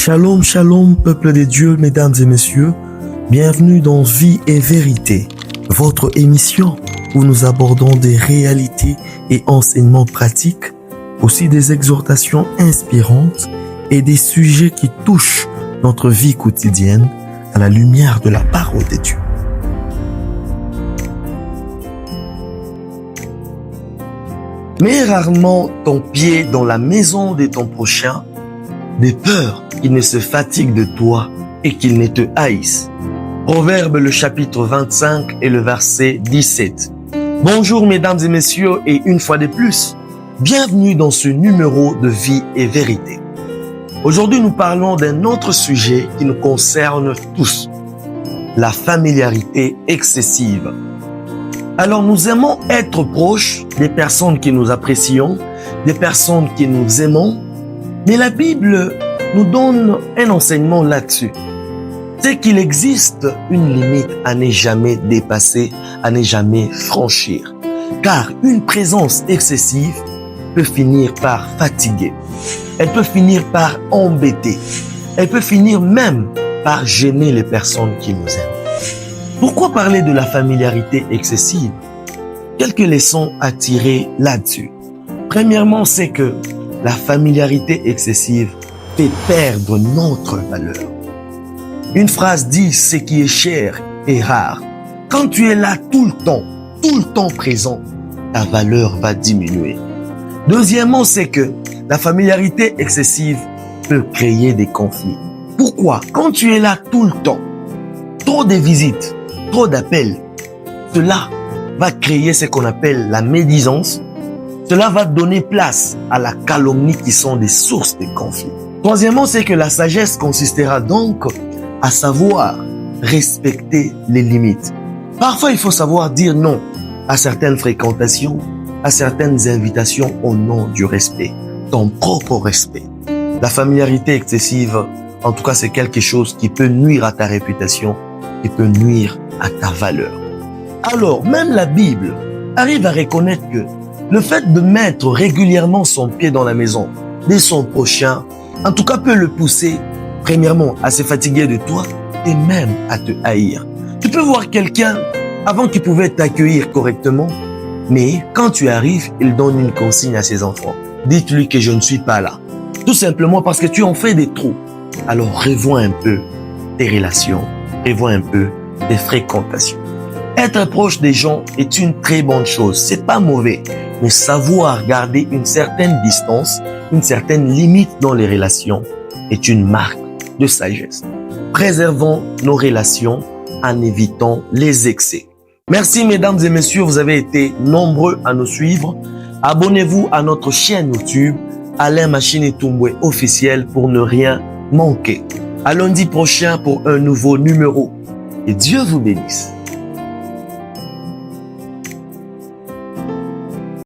Shalom, shalom, peuple de Dieu, mesdames et messieurs. Bienvenue dans Vie et Vérité, votre émission où nous abordons des réalités et enseignements pratiques, aussi des exhortations inspirantes et des sujets qui touchent notre vie quotidienne à la lumière de la parole de Dieu. Mets rarement ton pied dans la maison de ton prochain, de peur qu'il ne se fatigue de toi et qu'il ne te haïsse. Proverbe le chapitre 25 et le verset 17. Bonjour mesdames et messieurs et une fois de plus, bienvenue dans ce numéro de Vie et Vérité. Aujourd'hui nous parlons d'un autre sujet qui nous concerne tous, la familiarité excessive. Alors nous aimons être proches des personnes que nous apprécions, des personnes que nous aimons, mais la Bible nous donne un enseignement là-dessus. C'est qu'il existe une limite à ne jamais dépasser, à ne jamais franchir. Car une présence excessive peut finir par fatiguer. Elle peut finir par embêter. Elle peut finir même par gêner les personnes qui nous aiment. Pourquoi parler de la familiarité excessive? Quelques leçons à tirer là-dessus. Premièrement, c'est que la familiarité excessive fait perdre notre valeur. Une phrase dit « ce qui est cher est rare ». Quand tu es là tout le temps présent, ta valeur va diminuer. Deuxièmement, c'est que la familiarité excessive peut créer des conflits. Pourquoi? Quand tu es là tout le temps, trop de visites, trop d'appels, cela va créer ce qu'on appelle la médisance. Cela va donner place à la calomnie qui sont des sources de conflits. Troisièmement, c'est que la sagesse consistera donc à savoir respecter les limites. Parfois, il faut savoir dire non à certaines fréquentations, à certaines invitations au nom du respect, ton propre respect. La familiarité excessive, en tout cas, c'est quelque chose qui peut nuire à ta réputation, qui peut nuire à ta valeur. Alors, même la Bible arrive à reconnaître que le fait de mettre régulièrement son pied dans la maison de son prochain, en tout cas peut le pousser, premièrement, à se fatiguer de toi et même à te haïr. Tu peux voir quelqu'un avant qu'il pouvait t'accueillir correctement, mais quand tu arrives, il donne une consigne à ses enfants. Dites-lui que je ne suis pas là. Tout simplement parce que tu en fais des trop. Alors revois un peu tes relations, revois un peu tes fréquentations. Être proche des gens est une très bonne chose, c'est pas mauvais, mais savoir garder une certaine distance, une certaine limite dans les relations est une marque de sagesse. Préservons nos relations en évitant les excès. Merci mesdames et messieurs, vous avez été nombreux à nous suivre. Abonnez-vous à notre chaîne YouTube, Alain Machine Toumboué officiel pour ne rien manquer. À lundi prochain pour un nouveau numéro. Et Dieu vous bénisse.